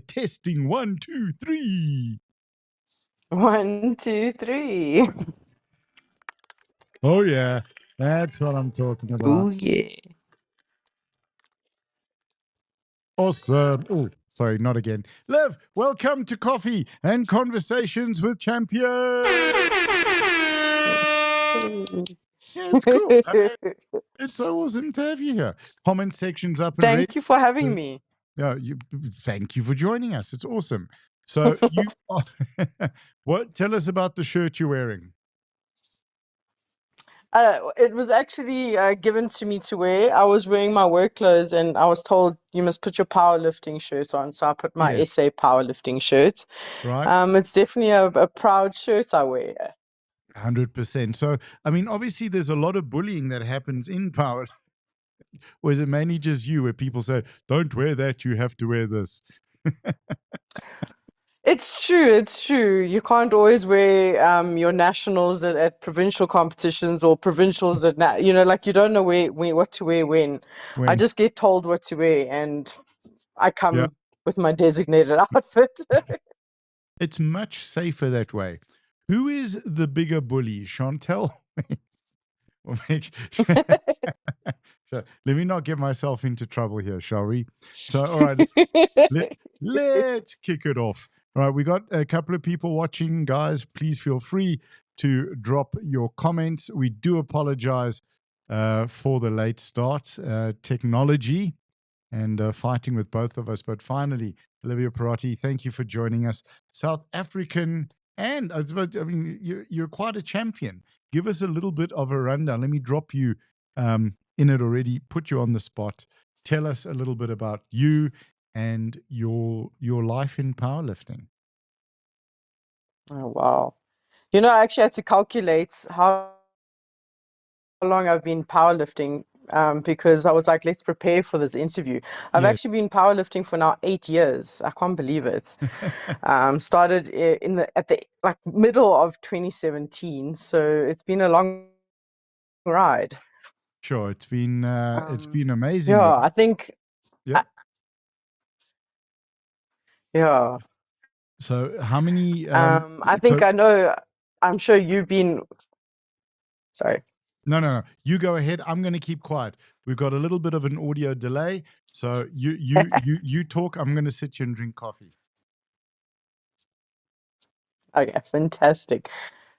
Testing 1, 2, 3. 1, 2, 3. Oh, yeah. That's what I'm talking about. Oh, yeah. Awesome. Oh, sorry, not again. Liv, welcome to Coffee and Conversations with Champions. Yeah, it's cool. It's so awesome to have you here. Comment section's up and ready. Thank you for having me. Yeah, thank you for joining us. It's awesome. So you what? Tell us about the shirt you're wearing. It was actually given to me to wear. I was wearing my work clothes and I was told you must put your powerlifting shirt on. So I put my SA powerlifting shirt. Right. It's definitely a proud shirt I wear. 100%. So, I mean, obviously there's a lot of bullying that happens in power. Or is it mainly just you where people say, don't wear that, you have to wear this? It's true. You can't always wear your nationals at provincial competitions or provincials at, like you don't know what to wear when. I just get told what to wear and I come with my designated outfit. It's much safer that way. Who is the bigger bully, Chantel? Let me not get myself into trouble here, shall we? So, all right, let's kick it off. All right, we got a couple of people watching. Guys, please feel free to drop your comments. We do apologize for the late start. Technology and fighting with both of us. But finally, Olivia Perotti, thank you for joining us. South African, and you're quite a champion. Give us a little bit of a rundown. Let me drop you in it already, put you on the spot. Tell us a little bit about you and your life in powerlifting. Oh, wow. I actually had to calculate how long I've been powerlifting because I was like, let's prepare for this interview. I've actually been powerlifting for now 8 years. I can't believe it. Started at the middle of 2017, so it's been a long ride. Sure, it's been amazing. Yeah, I think. Yeah. Yeah. So how many? I think I know. I'm sure you've been. Sorry. No. You go ahead. I'm going to keep quiet. We've got a little bit of an audio delay, so you talk. I'm going to sit here and drink coffee. Okay, fantastic.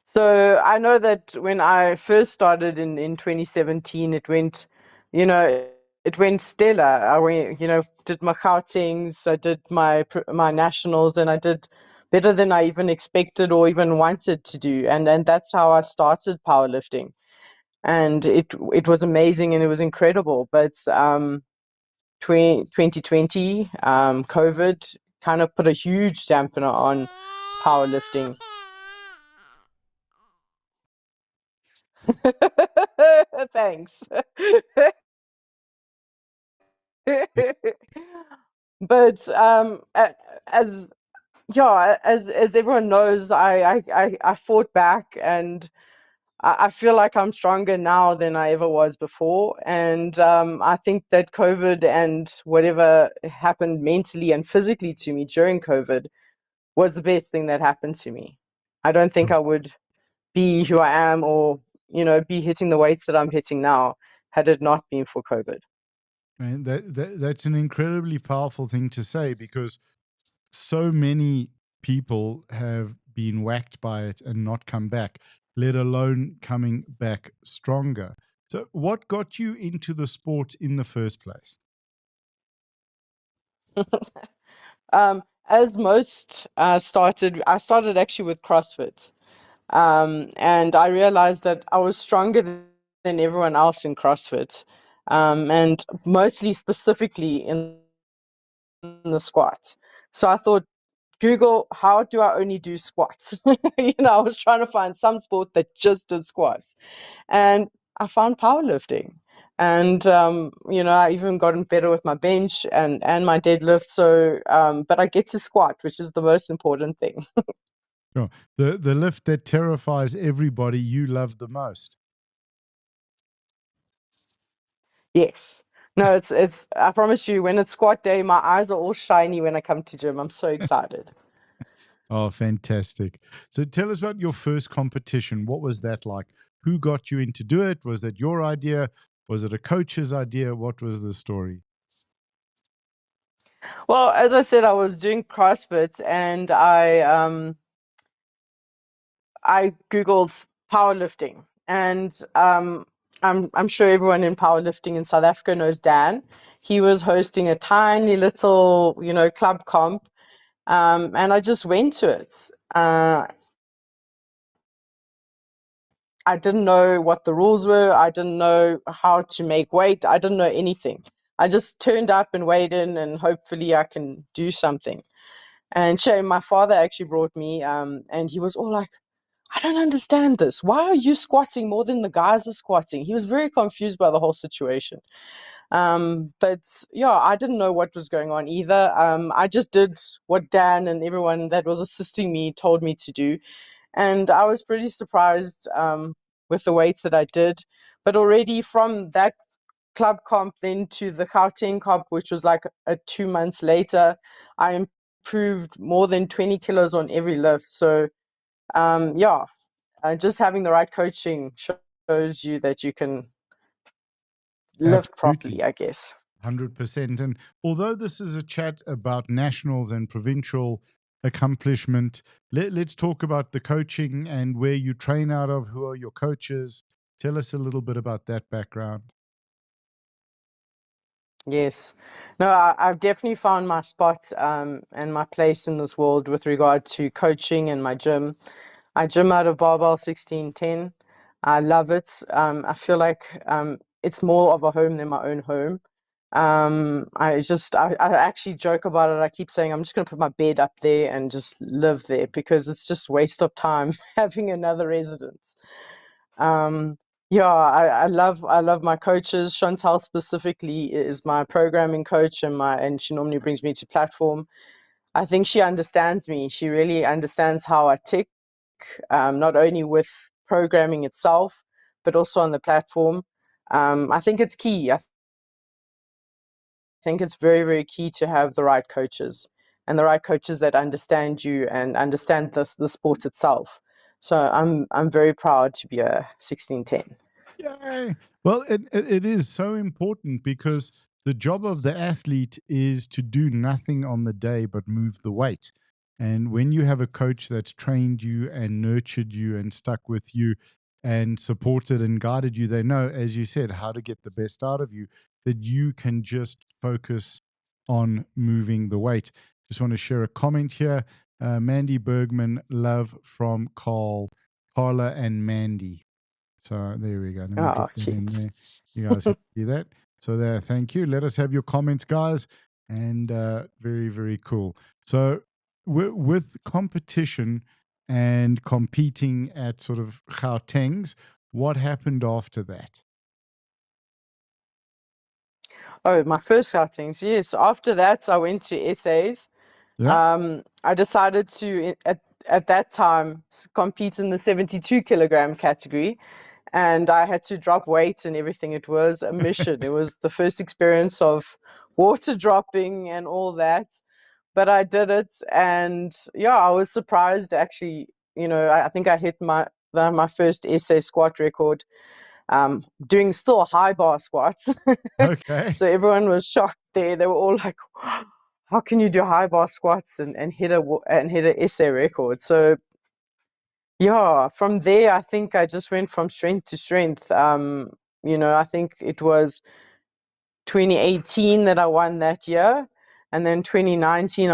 So I know that when I first started in 2017, it went, it went stellar. I went, did my Gautengs, I did my nationals, and I did better than I even expected or even wanted to do. And that's how I started powerlifting. And it was amazing and it was incredible. But 2020, COVID kind of put a huge dampener on powerlifting. Thanks. But as everyone knows, I fought back, and I feel like I'm stronger now than I ever was before. And I think that COVID and whatever happened mentally and physically to me during COVID was the best thing that happened to me. I don't think I would be who I am or, be hitting the weights that I'm hitting now had it not been for COVID. And that's an incredibly powerful thing to say, because so many people have been whacked by it and not come back, let alone coming back stronger. So what got you into the sport in the first place? As most I started actually with CrossFit. And I realized that I was stronger than everyone else in CrossFit, and mostly specifically in the squats. So I thought, Google, how do I only do squats? I was trying to find some sport that just did squats. And I found powerlifting. And, I even gotten better with my bench and my deadlift. So, but I get to squat, which is the most important thing. Sure. The lift that terrifies everybody you love the most. Yes. No, it's I promise you, when it's squat day, my eyes are all shiny when I come to gym. I'm so excited. Oh, fantastic. So tell us about your first competition. What was that like? Who got you into do it? Was that your idea? Was it a coach's idea? What was the story? Well, as I said, I was doing CrossFit and I googled powerlifting, and I'm sure everyone in powerlifting in South Africa knows Dan. He was hosting a tiny little, club comp, and I just went to it. I didn't know what the rules were. I didn't know how to make weight. I didn't know anything. I just turned up and weighed in, and hopefully I can do something. And Shane, my father actually brought me, and he was all like, I don't understand this. Why are you squatting more than the guys are squatting? He was very confused by the whole situation. But yeah, I didn't know what was going on either. I just did what Dan and everyone that was assisting me told me to do. And I was pretty surprised with the weights that I did. But already from that club comp then to the Gauteng comp, which was like 2 months later, I improved more than 20 kilos on every lift. So yeah, just having the right coaching shows you that you can lift properly, Absolutely. I guess. 100%. And although this is a chat about nationals and provincial accomplishment, let's talk about the coaching and where you train out of. Who are your coaches? Tell us a little bit about that background. Yes. No, I've definitely found my spot and my place in this world with regard to coaching and my gym. I gym out of Barbell 1610. I love it. I feel like it's more of a home than my own home. I actually joke about it. I keep saying I'm just going to put my bed up there and just live there because it's just waste of time having another residence. Yeah, I love my coaches. Chantal specifically is my programming coach and she normally brings me to platform. I think she understands me. She really understands how I tick, not only with programming itself, but also on the platform. I think it's key. I think it's very, very key to have the right coaches and the right coaches that understand you and understand the sport itself. So I'm very proud to be a 1610. Yay. Well, it is so important because the job of the athlete is to do nothing on the day but move the weight. And when you have a coach that's trained you and nurtured you and stuck with you and supported and guided you, they know, as you said, how to get the best out of you, that you can just focus on moving the weight. Just want to share a comment here. Mandy Bergman, love from Carla and Mandy. So there we go. Let me Oh, get that in cute. there. You guys have to see that. So there, thank you. Let us have your comments, guys. And very, very cool. So with competition and competing at sort of Gautengs, what happened after that? Oh, my first outings. Yes. After that, I went to essays. Yeah. I decided to at that time compete in the 72 kilogram category, and I had to drop weight and everything. It was a mission. It was the first experience of water dropping and all that, but I did it, and yeah, I was surprised actually. I think I hit my first essay squat record, doing still high bar squats. Okay. So everyone was shocked there. They were all like, how can you do high bar squats and hit an essay record? So yeah, from there I think I just went from strength to strength. I think it was 2018 that I won that year, and then 2019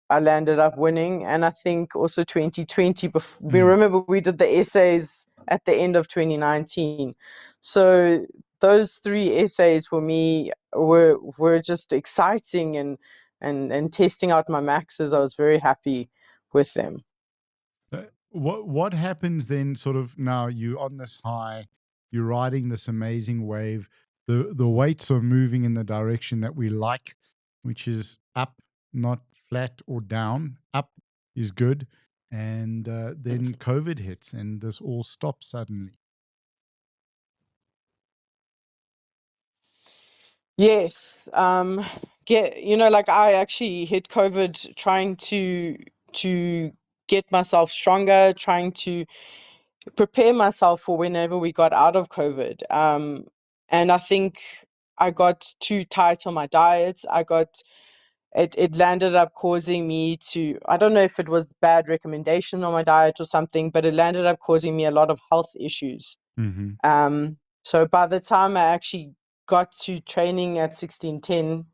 I landed up winning, and I think also 2020. We Mm. remember we did the essays at the end of 2019, so those three essays for me were just exciting and testing out my maxes. I was very happy with them. What happens then? Sort of now you on this high, you're riding this amazing wave. The weights are moving in the direction that we like, which is up, not flat or down. Up is good, and then COVID hits, and this all stops suddenly. Yes. Like I actually hit COVID trying to get myself stronger, trying to prepare myself for whenever we got out of COVID. And I think I got too tight on my diet. It landed up causing me to, I don't know if it was bad recommendation on my diet or something, but it landed up causing me a lot of health issues. Mm-hmm. So by the time I actually got to training at 1610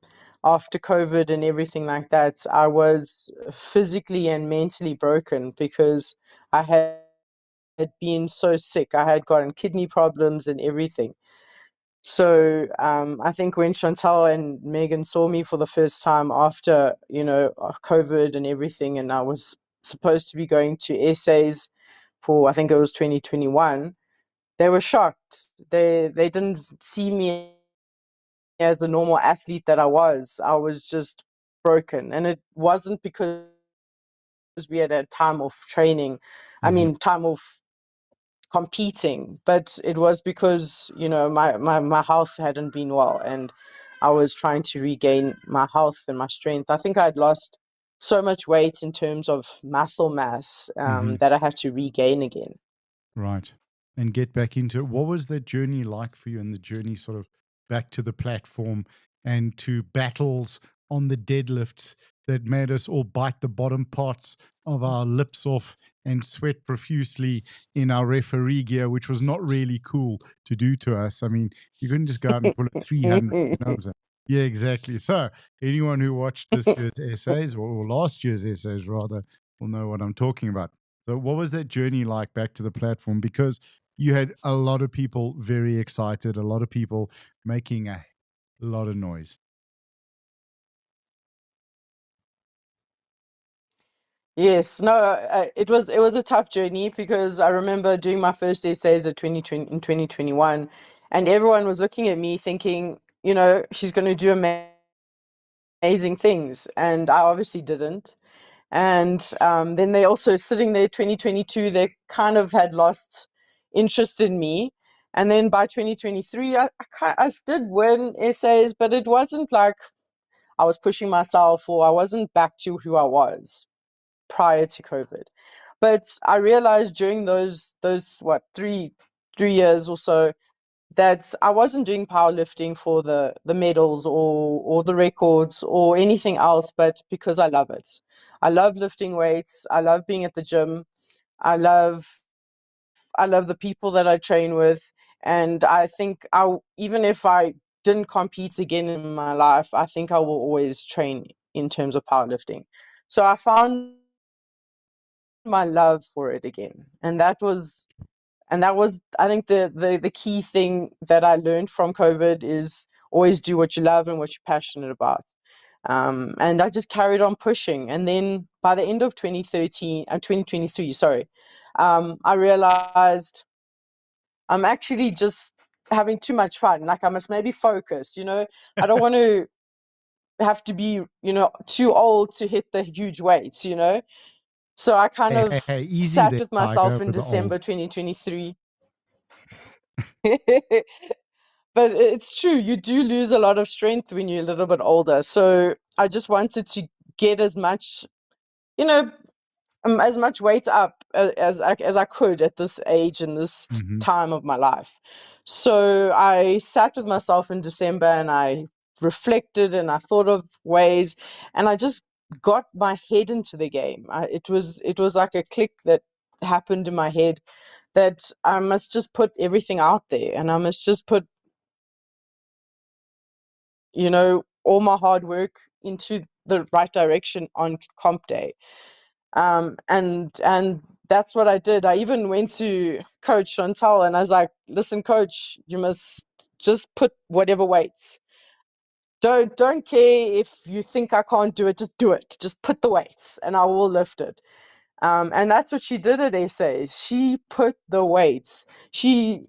after COVID and everything like that, I was physically and mentally broken because I had been so sick. I had gotten kidney problems and everything. So I think when Chantal and Megan saw me for the first time after, COVID and everything, and I was supposed to be going to essays for, I think it was 2021, they were shocked. They didn't see me as the normal athlete that I was. I was just broken. And it wasn't because we had a time of training, time of competing, but it was because, my health hadn't been well and I was trying to regain my health and my strength. I think I'd lost so much weight in terms of muscle mass Mm-hmm. that I had to regain again. Right. And get back into it. What was that journey like for you, and the journey sort of back to the platform and to battles on the deadlifts that made us all bite the bottom parts of our lips off and sweat profusely in our referee gear, which was not really cool to do to us? I mean, you couldn't just go out and pull a 300, you know what I'm saying? Yeah, exactly. So anyone who watched this year's essays, or last year's essays rather, will know what I'm talking about. So, what was that journey like back to the platform? Because you had a lot of people very excited, a lot of people making a lot of noise. Yes, no, it was a tough journey because I remember doing my first essays at 2020 in 2021, and everyone was looking at me thinking, she's going to do amazing things, and I obviously didn't. And then they also sitting there 2022, they kind of had lost interest in me. And then by 2023, I did win essays, but it wasn't like I was pushing myself or I wasn't back to who I was prior to COVID. But I realized during those what 3 years or so that I wasn't doing powerlifting for the medals or the records or anything else, but because I love it. I love lifting weights. I love being at the gym. I love I love the people that I train with, and I think even if I didn't compete again in my life, I think I will always train in terms of powerlifting. So I found my love for it again, and that was I think the key thing that I learned from COVID is always do what you love and what you're passionate about. And I just carried on pushing, and then by the end of 2023, sorry, I realized I'm actually just having too much fun. Like I must maybe focus. I don't want to have to be too old to hit the huge weights. So I kind Hey, hey, of hey, easy sat there, with Tiger, myself in with the December old. 2023. But it's true, you do lose a lot of strength when you're a little bit older. So I just wanted to get you know, as much weight up as I could at this age and this Hmm. time of my life. So I sat with myself in December and I reflected and I thought of ways, and I just got my head into the game. It was like a click that happened in my head that I must just put everything out there, and I must just put all my hard work into the right direction on comp day. And that's what I did. I even went to Coach Chantal and I was like, listen, Coach, you must just put whatever weights. Don't care if you think I can't do it, just do it. Just put the weights and I will lift it. And that's what she did at essays. She put the weights. She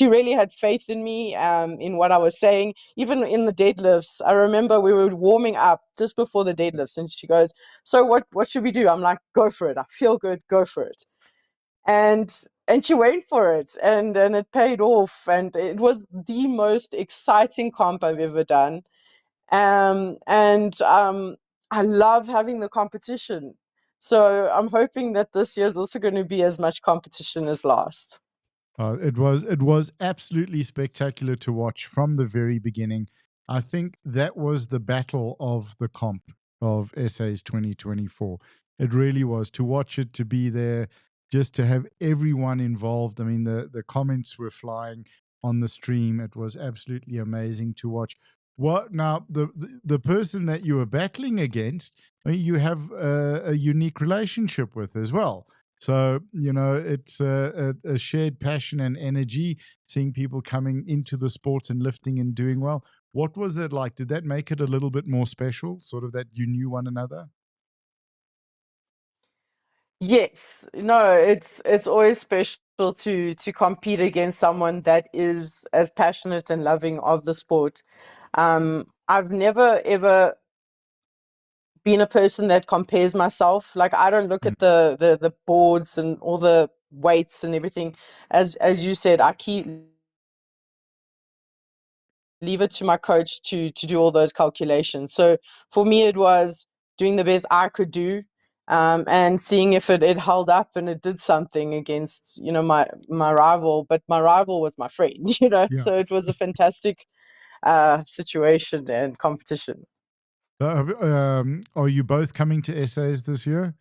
really had faith in me, in what I was saying. Even in the deadlifts, I remember we were warming up just before the deadlifts, and she goes, "So what should we do?" I'm like, "Go for it. I feel good. Go for it." And she went for it, and it paid off, and it was the most exciting comp I've ever done. And I love having the competition. So I'm hoping that this year is also going to be as much competition as last. It was absolutely spectacular to watch from the very beginning. I think that was the battle of the comp of SA's 2024. It really was to watch it, to be there, just to have everyone involved. I mean, the comments were flying on the stream. It was absolutely amazing to watch. What now? The person that you were battling against, I mean, you have a unique relationship with as well. So, it's a shared passion and energy, seeing people coming into the sport and lifting and doing well. What was it like? Did that make it a little bit more special, sort of that you knew one another? Yes, no, it's always special to compete against someone that is as passionate and loving of the sport. I've never ever been a person that compares myself. Like, I don't look Mm. at the boards and all the weights and everything. As you said, I leave it to my coach to do all those calculations. So for me, it was doing the best I could do, and seeing if it held up and it did something against my rival. But my rival was my friend, Yeah. So it was a fantastic situation and competition. So, are you both coming to essays this year?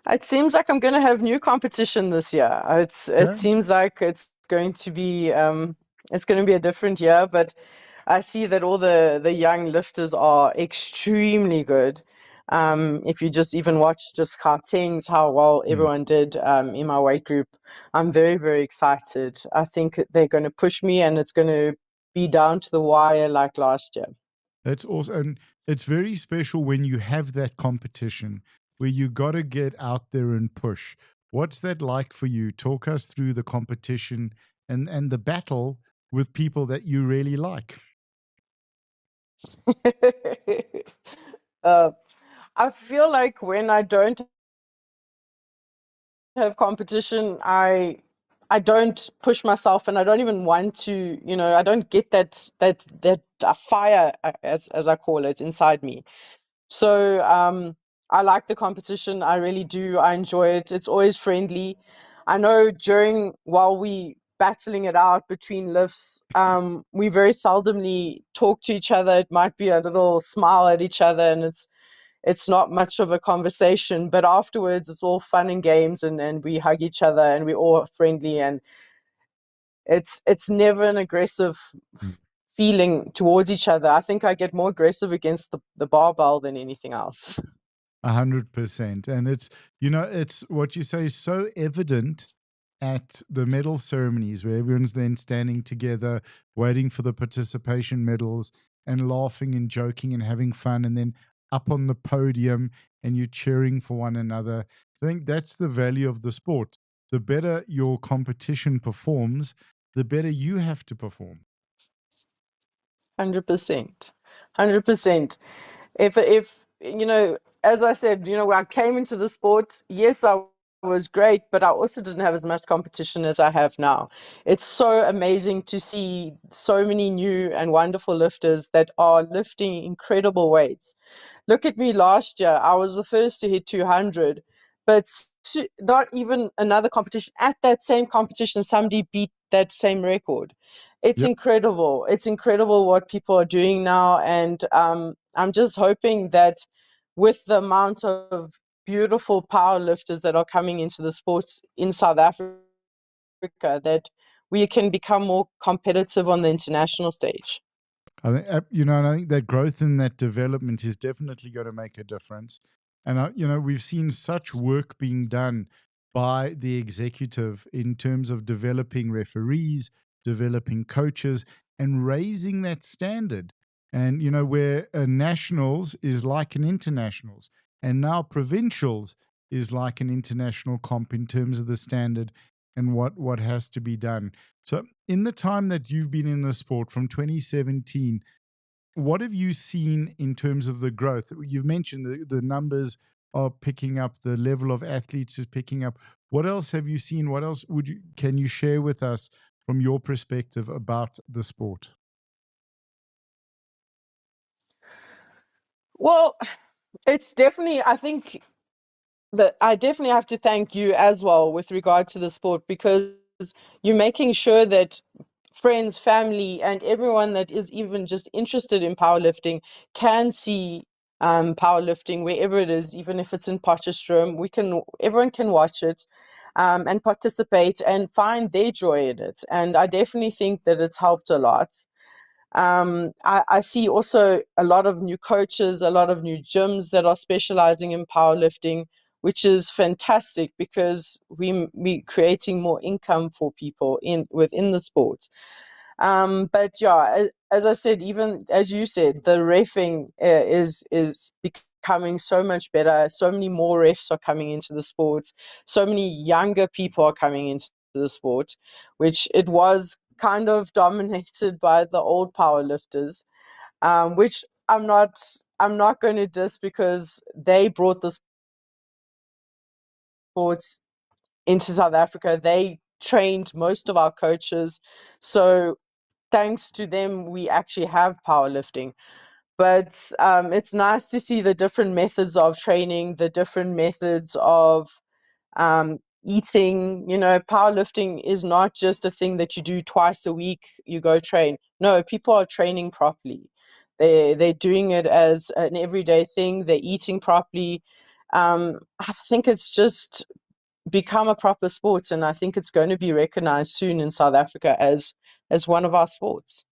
It seems like I'm going to have new competition this year. It Okay. seems like it's going to be a different year, but I see that all the young lifters are extremely good. If you just even watch just Gauteng's, how well Mm. everyone did in my weight group, I'm very, very excited. I think they're going to push me, and it's going to be down to the wire like last year. That's awesome. And it's very special when you have that competition where you got to get out there and push. What's that like for you? Talk us through the competition and the battle with people that you really like. uh, I feel like when I don't have competition, I don't push myself, and I don't even want to. I don't get that fire, as I call it, inside me. So I like the competition. I really do. I enjoy it. It's always friendly. I know while we battling it out between lifts, we very seldomly talk to each other. It might be a little smile at each other, and it's not much of a conversation, but afterwards it's all fun and games, and we hug each other, and we're all friendly, and it's never an aggressive feeling towards each other. I think I get more aggressive against the barbell than anything else. 100%. And it's what you say is so evident at the medal ceremonies where everyone's then standing together, waiting for the participation medals and laughing and joking and having fun. And then up on the podium and you're cheering for one another. I think that's the value of the sport. The better your competition performs, the better you have to perform. 100%. 100%. If as I said, when I came into the sport, yes, I was great, but I also didn't have as much competition as I have now. It's so amazing to see so many new and wonderful lifters that are lifting incredible weights. Look at me last year. I was the first to hit 200, but not even another competition. At that same competition, somebody beat that same record. It's Yep. incredible. It's incredible what people are doing now. And I'm just hoping that with the amount of beautiful power lifters that are coming into the sports in South Africa, that we can become more competitive on the international stage. I think and I think that growth and that development is definitely going to make a difference. And we've seen such work being done by the executive in terms of developing referees, developing coaches, and raising that standard. And where nationals is like an internationals, and now provincials is like an international comp in terms of the standard and what has to be done. So, in the time that you've been in the sport from 2017, what have you seen in terms of the growth? You've mentioned the numbers are picking up, the level of athletes is picking up. What else have you seen? What else can you share with us from your perspective about the sport? Well, it's definitely, I think that I definitely have to thank you as well with regard to the sport, because you're making sure that friends, family, and everyone that is even just interested in powerlifting can see powerlifting wherever it is, even if it's in Potchefstroom. Everyone can watch it and participate and find their joy in it. And I definitely think that it's helped a lot. I see also a lot of new coaches, a lot of new gyms that are specializing in powerlifting, which is fantastic because we creating more income for people within the sport. But yeah, as I said, even as you said, the reffing is becoming so much better. So many more refs are coming into the sport. So many younger people are coming into the sport, which it was kind of dominated by the old powerlifters, which I'm not going to diss because they brought the sports into South Africa. They trained most of our coaches, so thanks to them, we actually have powerlifting. But it's nice to see the different methods of training, the different methods of eating. Powerlifting is not just a thing that you do twice a week, you go train. No, people are training properly. They're doing it as an everyday thing. They're eating properly. I think it's just become a proper sport, and I think it's going to be recognized soon in South Africa as one of our sports.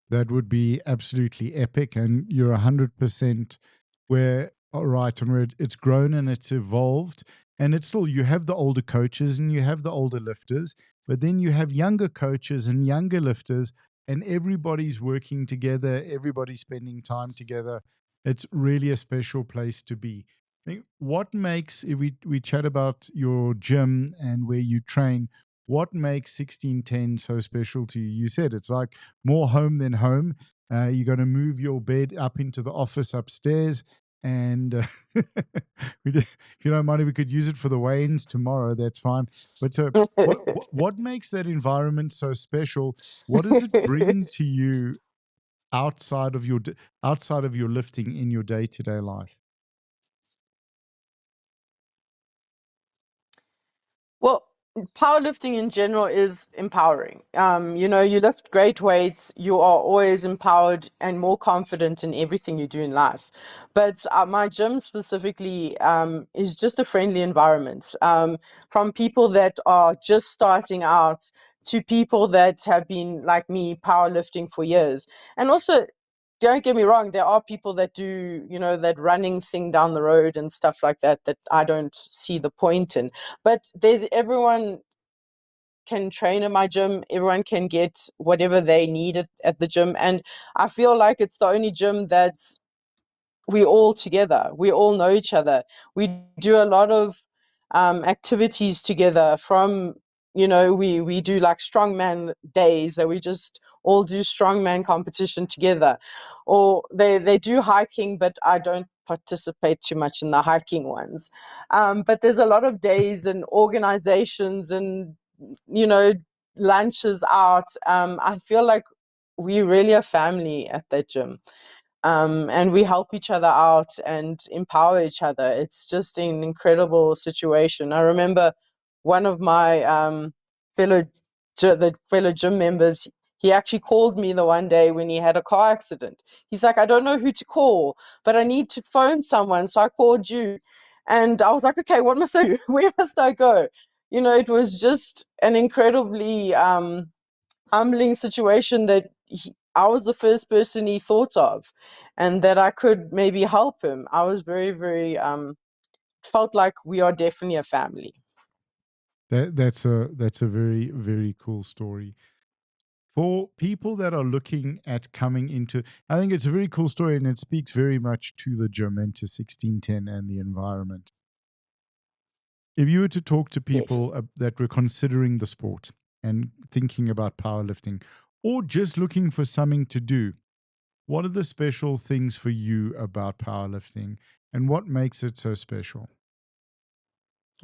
That would be absolutely epic. And you're 100% where, all right, and where it's grown and it's evolved. And it's still, you have the older coaches and you have the older lifters, but then you have younger coaches and younger lifters, and everybody's working together, everybody's spending time together. It's really a special place to be. I think what makes, if we chat about your gym and where you train, what makes 1610 so special to you? You said it's like more home than home. You're going to move your bed up into the office upstairs. And if you don't mind, we could use it for the weigh-ins tomorrow. That's fine. But what makes that environment so special? What does it bring to you outside of outside of your lifting in your day-to-day life? Well, powerlifting in general is empowering. You lift great weights, you are always empowered and more confident in everything you do in life. But my gym specifically is just a friendly environment, from people that are just starting out to people that have been, like me, powerlifting for years. And also, don't get me wrong, there are people that do, that running thing down the road and stuff like that, that I don't see the point in. But everyone can train in my gym, everyone can get whatever they need at the gym. And I feel like it's the only gym that's we all together. We all know each other. We do a lot of activities together. We do like strongman days that we just all do strongman competition together. Or they do hiking, but I don't participate too much in the hiking ones. But there's a lot of days and organizations and, you know, lunches out. I feel like we really a family at that gym, and we help each other out and empower each other. It's just an incredible situation. I remember one of my fellow gym members. He actually called me the one day when he had a car accident. He's like, I don't know who to call, but I need to phone someone. So I called you. And I was like, okay, what must I do? Where must I go? It was just an incredibly humbling situation that I was the first person he thought of, and that I could maybe help him. I was very, very felt like we are definitely a family. That's a very, very cool story. For people that are looking at coming into, I think it's a very cool story, and it speaks very much to the gym and to 1610 and the environment. If you were to talk to Yes. people that were considering the sport and thinking about powerlifting, or just looking for something to do, what are the special things for you about powerlifting? and what makes it so special?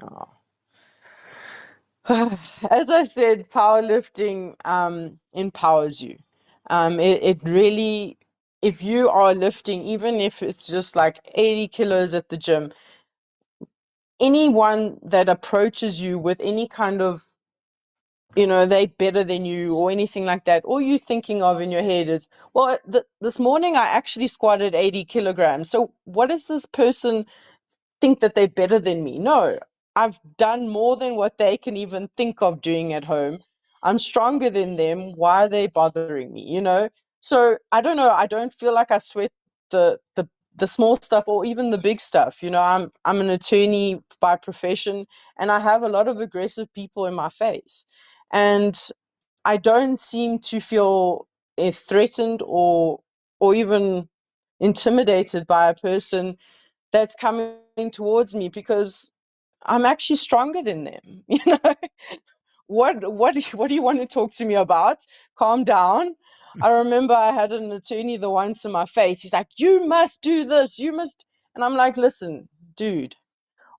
Oh. As I said, powerlifting empowers you. It really, if you are lifting, even if it's just like 80 kilos at the gym, anyone that approaches you with any kind of, they better than you or anything like that, all you thinking of in your head is, well, this morning I actually squatted 80 kilograms. So what does this person think that they're better than me? No, I've done more than what they can even think of doing at home. I'm stronger than them. Why are they bothering me? So I don't know. I don't feel like I sweat the small stuff or even the big stuff. I'm an attorney by profession, and I have a lot of aggressive people in my face, and I don't seem to feel threatened or even intimidated by a person that's coming towards me, because I'm actually stronger than them. What do you want to talk to me about? Calm down. I remember I had an attorney the once in my face. He's like, you must do this, you must. And I'm like, listen, dude,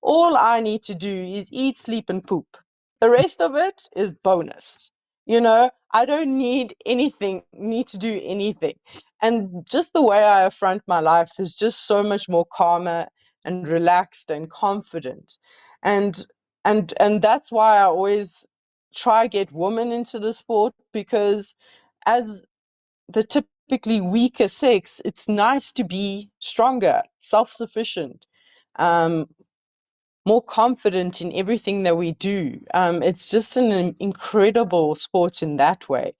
all I need to do is eat, sleep, and poop. The rest of it is bonus. I don't need to do anything. And just the way I affront my life is just so much more calmer and relaxed and confident. And and that's why I always try get women into the sport, because as the typically weaker sex, it's nice to be stronger, self-sufficient, um, more confident in everything that we do. It's just an incredible sport in that way.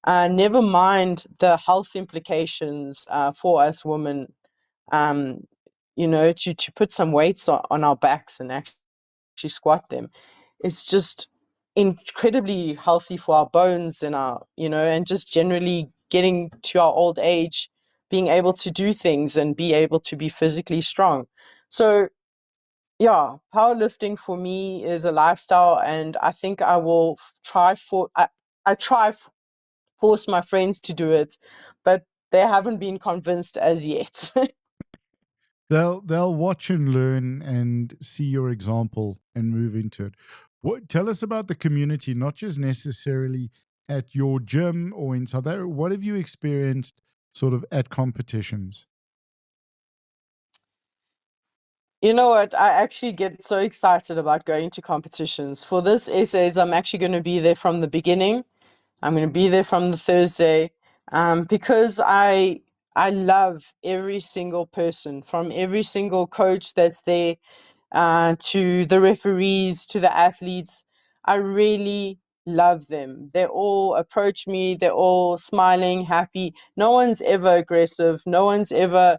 Never mind the health implications for us women, um, to put some weights on our backs and actually squat them. It's just incredibly healthy for our bones and and just generally getting to our old age, being able to do things and be able to be physically strong. So yeah, powerlifting for me is a lifestyle, and I think I will force my friends to do it, but they haven't been convinced as yet. They'll watch and learn and see your example and move into it. Tell us about the community, not just necessarily at your gym or in South Africa. What have you experienced sort of at competitions? You know what? I actually get so excited about going to competitions. For this essays, I'm actually going to be there from the beginning. I'm going to be there from the Thursday, because I love every single person, from every single coach that's there, to the referees, to the athletes. I really love them. They all approach me. They're all smiling, happy. No one's ever aggressive. No one's ever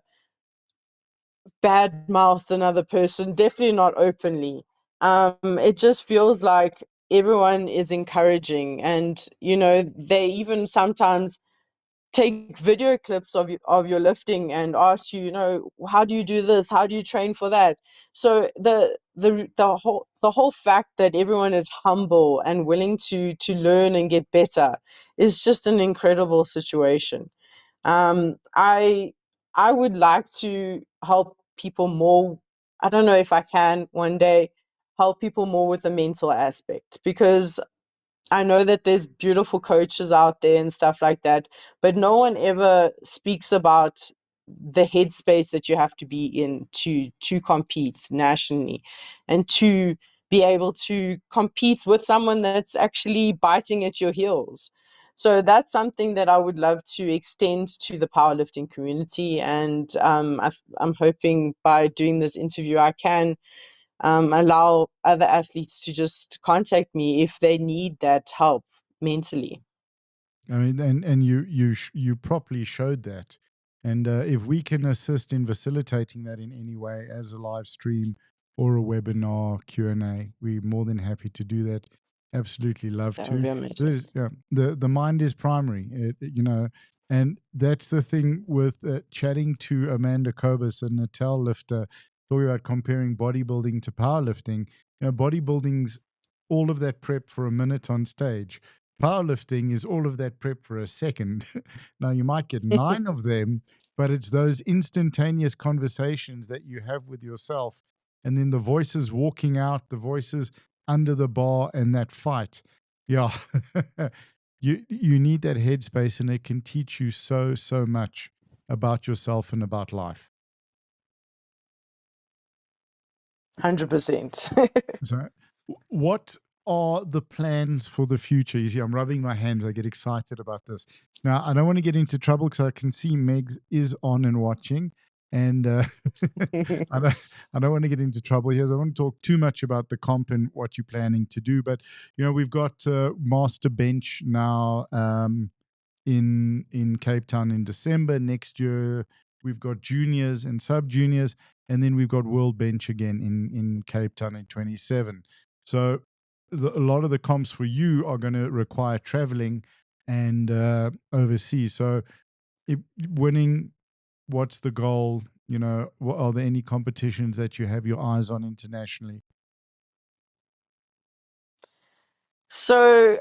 bad-mouthed another person. Definitely not openly. It just feels like everyone is encouraging, and they even sometimes take video clips of your lifting and ask you, how do you do this? How do you train for that? So the whole fact that everyone is humble and willing to learn and get better is just an incredible situation. I would like to help people more. I don't know if I can one day help people more with the mental aspect, because I know that there's beautiful coaches out there and stuff like that, but no one ever speaks about the headspace that you have to be in to compete nationally, and to be able to compete with someone that's actually biting at your heels. So that's something that I would love to extend to the powerlifting community, and I'm hoping by doing this interview I can allow other athletes to just contact me if they need that help mentally. I mean, and you properly showed that, and if we can assist in facilitating that in any way, as a live stream or a webinar Q&A, we're more than happy to do that. Absolutely love That would to. be amazing. Yeah, the mind is primary, and that's the thing with chatting to Amanda Kobus, a Natal lifter, talking about comparing bodybuilding to powerlifting. Bodybuilding's all of that prep for a minute on stage. Powerlifting is all of that prep for a second. Now, you might get 9 of them, but it's those instantaneous conversations that you have with yourself, and then the voices walking out, the voices under the bar, and that fight. Yeah. You need that headspace, and it can teach you so much about yourself and about life. 100%. So, what are the plans for the future? You see, I'm rubbing my hands. I get excited about this. Now, I don't want to get into trouble because I can see Megs is on and watching, and I don't, I don't want to get into trouble here. So I don't want to talk too much about the comp and what you're planning to do. But we've got Master Bench now. In Cape Town in December. Next year, we've got juniors and sub juniors, and then we've got World Bench again in Cape Town in 27. So a lot of the comps for you are going to require traveling and overseas. So if winning, what's the goal? Are there any competitions that you have your eyes on internationally? So,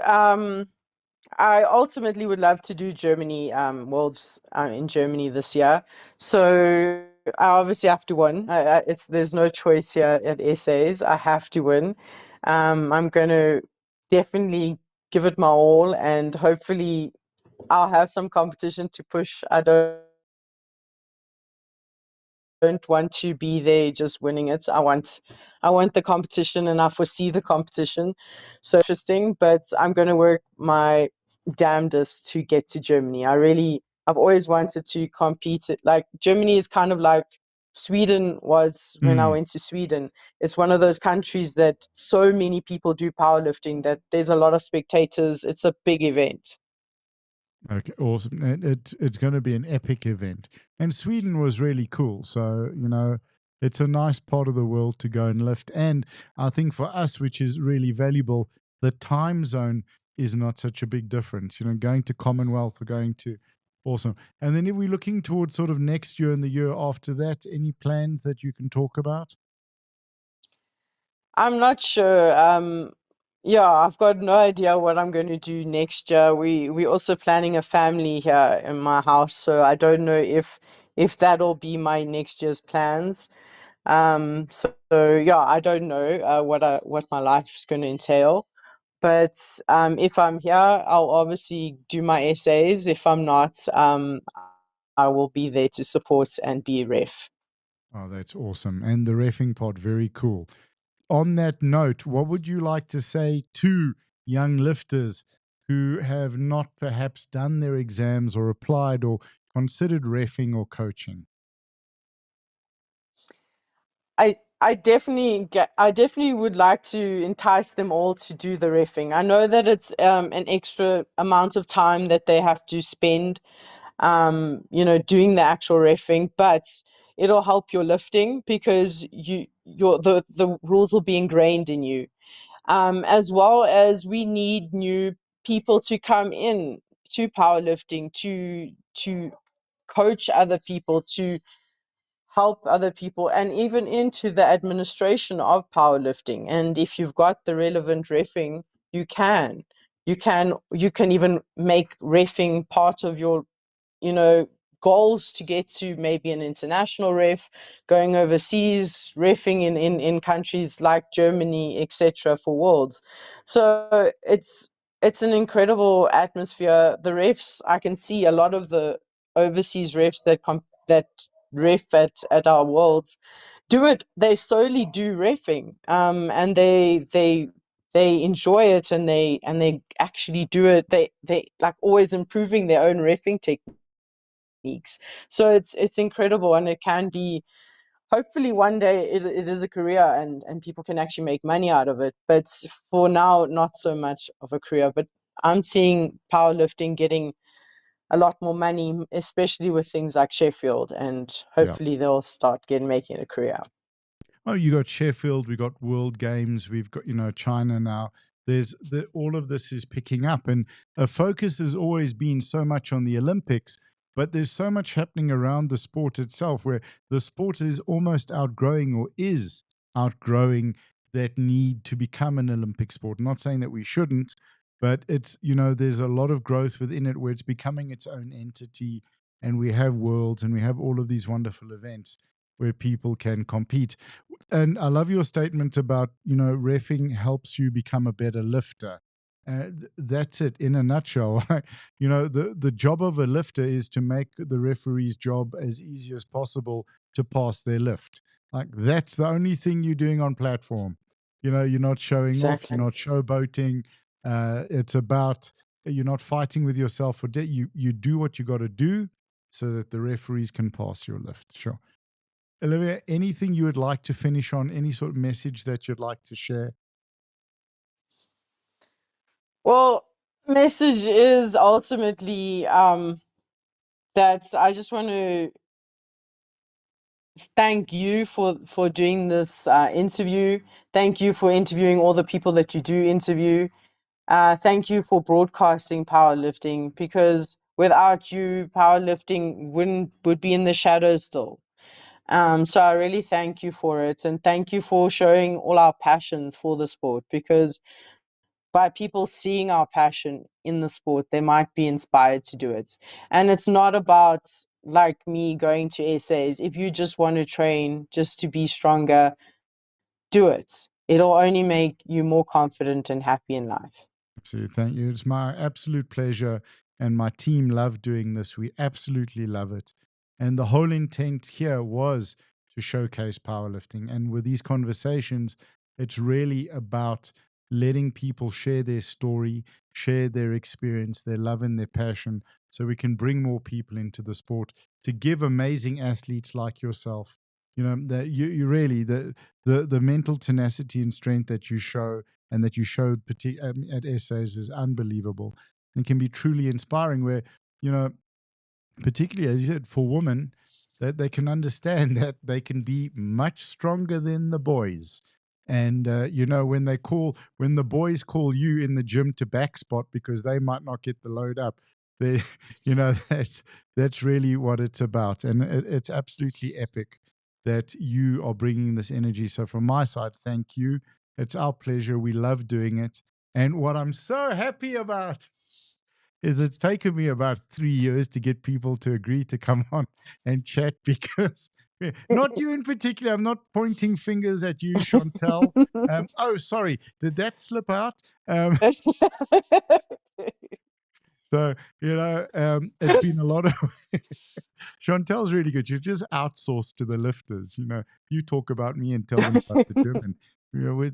I ultimately would love to do Germany, Worlds in Germany this year. So I obviously have to win. There's no choice here at SAs. I have to win. I'm going to definitely give it my all, and hopefully I'll have some competition to push. I don't want to be there just winning it. I want the competition, and I foresee the competition. So interesting, but I'm going to work my damnedest to get to Germany. I've always wanted to compete. Like Germany is kind of like Sweden was when I went to Sweden. It's one of those countries that so many people do powerlifting that there's a lot of spectators. It's a big event. Okay, awesome. It's going to be an epic event. And Sweden was really cool. So, it's a nice part of the world to go and lift. And I think for us, which is really valuable, the time zone is not such a big difference. Going to Commonwealth or going to awesome. And then if we're looking towards sort of next year and the year after that, any plans that you can talk about? I'm not sure. Yeah, I've got no idea what I'm going to do next year. We're also planning a family here in my house, so I don't know if that'll be my next year's plans. So yeah, I don't know what my life's going to entail. But if I'm here, I'll obviously do my essays. If I'm not, I will be there to support and be a ref. Oh, that's awesome. And the refing part, very cool. On that note, what would you like to say to young lifters who have not perhaps done their exams or applied or considered refing or coaching? I definitely would like to entice them all to do the refing. I know that it's an extra amount of time that they have to spend doing the actual refing, but it'll help your lifting because the rules will be ingrained in you. As well as we need new people to come in to powerlifting to coach other people, to help other people, and even into the administration of powerlifting. And if you've got the relevant refing, you can even make refing part of your you know goals to get to maybe an international ref, going overseas refing in countries like Germany, etc., for worlds. So it's an incredible atmosphere. The refs, I can see a lot of the overseas refs that ref at our worlds do it. They solely do refing, and they enjoy it, and they actually do it. They like always improving their own refing techniques. So it's incredible, and it can be, hopefully one day it is a career, and people can actually make money out of it. But for now, not so much of a career. But I'm seeing powerlifting getting a lot more money, especially with things like Sheffield, and Yeah. hopefully they'll start making a career. Oh, you got Sheffield, we got World Games, we've got, China now. All of this is picking up, and a focus has always been so much on the Olympics, but there's so much happening around the sport itself where the sport is almost outgrowing or is outgrowing that need to become an Olympic sport. Not saying that we shouldn't, but it's, there's a lot of growth within it where it's becoming its own entity. and we have worlds, and we have all of these wonderful events where people can compete. And I love your statement about, reffing helps you become a better lifter. That's it in a nutshell. The job of a lifter is to make the referee's job as easy as possible to pass their lift. Like, that's the only thing you're doing on platform. You're not showing off, Exactly. you're not showboating. It's about, you're not fighting with yourself for you do what you got to do so that the referees can pass your lift. Sure. Olivia, anything you would like to finish on? Any sort of message that you'd like to share? Well, message is ultimately that I just want to thank you for doing this interview. Thank you for interviewing all the people that you do interview. Thank you for broadcasting powerlifting, because without you, powerlifting would be in the shadows still. So I really thank you for it, and thank you for showing all our passions for the sport, because by people seeing our passion in the sport, they might be inspired to do it. And it's not about like me going to essays. If you just want to train just to be stronger, do it. It'll only make you more confident and happy in life. Absolutely. Thank you. It's my absolute pleasure. And my team love doing this. We absolutely love it. And the whole intent here was to showcase powerlifting. And with these conversations, it's really about letting people share their story, share their experience, their love and their passion, so we can bring more people into the sport to give amazing athletes like yourself. That you really, the mental tenacity and strength that you show and that you showed at essays is unbelievable and can be truly inspiring, where, particularly, as you said, for women, that they can understand that they can be much stronger than the boys. And when the boys call you in the gym to back spot because they might not get the load up, they that's really what it's about. And it's absolutely epic that you are bringing this energy. So from my side, thank you. It's our pleasure. We love doing it. And what I'm so happy about is it's taken me about 3 years to get people to agree to come on and chat, because not you in particular. I'm not pointing fingers at you, Chantel. Oh, sorry. Did that slip out? So, it's been a lot of Chantel's really good. You just outsource to the lifters. You talk about me and tell them about the gym. And,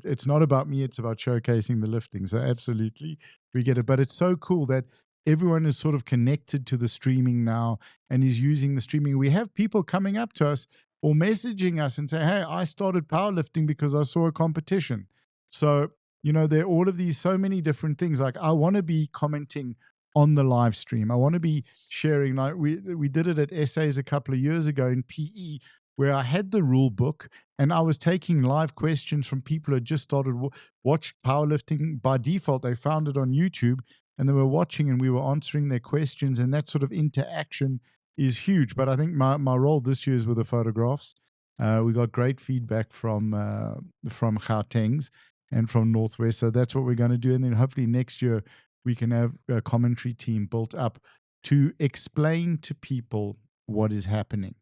it's not about me. It's about showcasing the lifting. So absolutely, we get it. But it's so cool that everyone is sort of connected to the streaming now and is using the streaming. We have people coming up to us or messaging us and say, hey, I started powerlifting because I saw a competition. So, there are all of these, so many different things. Like, I want to be commenting on the live stream. I want to be sharing, like we did it at essays a couple of years ago in PE, where I had the rule book and I was taking live questions from people who had just started watched powerlifting. By default, they found it on YouTube and they were watching, and we were answering their questions, and that sort of interaction is huge. But I think my role this year is with the photographs. We got great feedback from Gautengs and from Northwest, so that's what we're going to do. And then hopefully next year we can have a commentary team built up to explain to people what is happening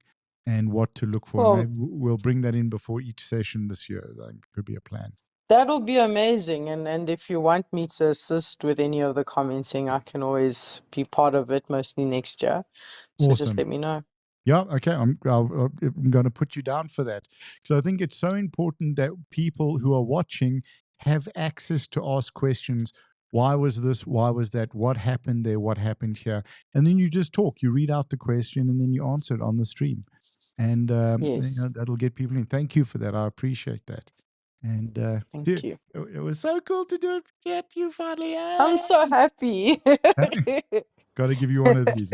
and what to look for. Well, maybe we'll bring that in before each session this year. That could be a plan. that'll be amazing. And if you want me to assist with any of the commenting, I can always be part of it, mostly next year. So Awesome. just let me know. Yeah, okay. I'm going to put you down for that, because I think it's so important that people who are watching have access to ask questions. Why was this? Why was that? What happened there? What happened here? And then you just talk. You read out the question and then you answer it on the stream. And Yes. that'll get people in. Thank you for that. I appreciate that. And Thank dude, you. it was so cool to do it. Get you finally. I'm so happy. Got to give you one of these,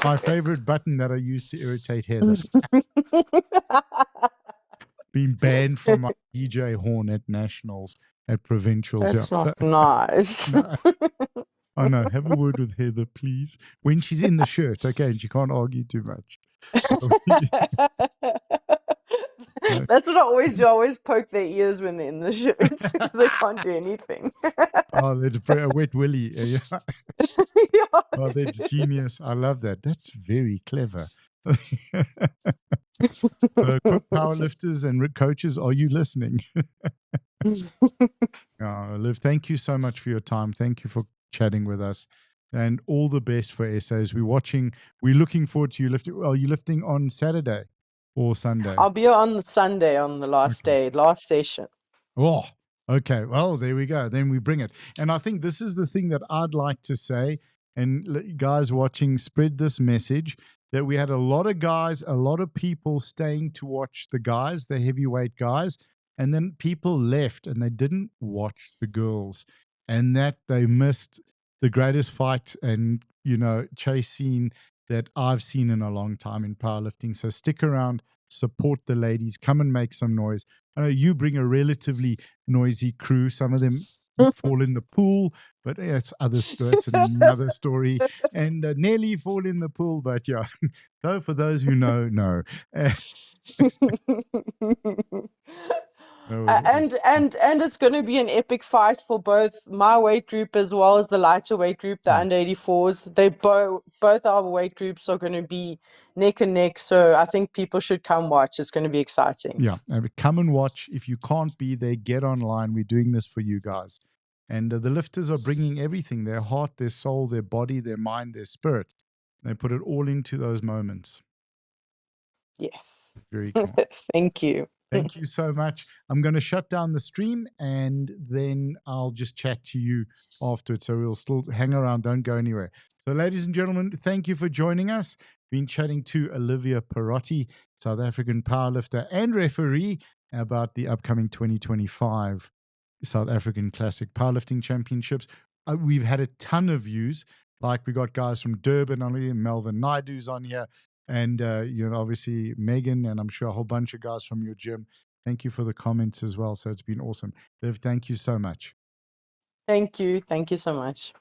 my favorite button that I use to irritate Heather. Been banned from my DJ horn at nationals, at provincials. That's Yeah. not nice. No. Oh no, have a word with Heather, please. When she's in the shirt, okay, and she can't argue too much. So That's what I always do. I always poke their ears when they're in the shirts because they can't do anything. Oh, that's a wet willy. Yeah. Yeah. Oh, that's genius. I love that. That's very clever. Quick powerlifters and coaches, are you listening? Liv, thank you so much for your time. Thank you for chatting with us. And all the best for essays. We're looking forward to you lifting. Are you lifting on Saturday or Sunday? I'll be on the Sunday on the last day, last session. Oh, okay. Well, there we go. Then we bring it. And I think this is the thing that I'd like to say. And guys watching, spread this message that we had a lot of guys, a lot of people staying to watch the guys, the heavyweight guys. And then people left and they didn't watch the girls. And that they missed the greatest fight and, chase scene that I've seen in a long time in powerlifting. So stick around, support the ladies, come and make some noise. I know you bring a relatively noisy crew. Some of them fall in the pool, but it's that's another story. And nearly fall in the pool, but yeah. So for those who know, no. And it's going to be an epic fight for both my weight group as well as the lighter weight group, the under 84s. They both our weight groups are going to be neck and neck. So I think people should come watch. It's going to be exciting. Yeah, come and watch. If you can't be there, get online. We're doing this for you guys. And the lifters are bringing everything: their heart, their soul, their body, their mind, their spirit. They put it all into those moments. Yes. Very cool. Thank you. Thank you so much. I'm going to shut down the stream and then I'll just chat to you afterwards. So we'll still hang around. Don't go anywhere. So, ladies and gentlemen, thank you for joining us. Been chatting to Olivia Perotti, South African powerlifter and referee, about the upcoming 2025 South African Classic Powerlifting Championships. We've had a ton of views. Like we got guys from Durban on here, Melvin Naidu's on here. And, obviously Megan, and I'm sure a whole bunch of guys from your gym. Thank you for the comments as well. So it's been awesome. Liv, thank you so much. Thank you. Thank you so much.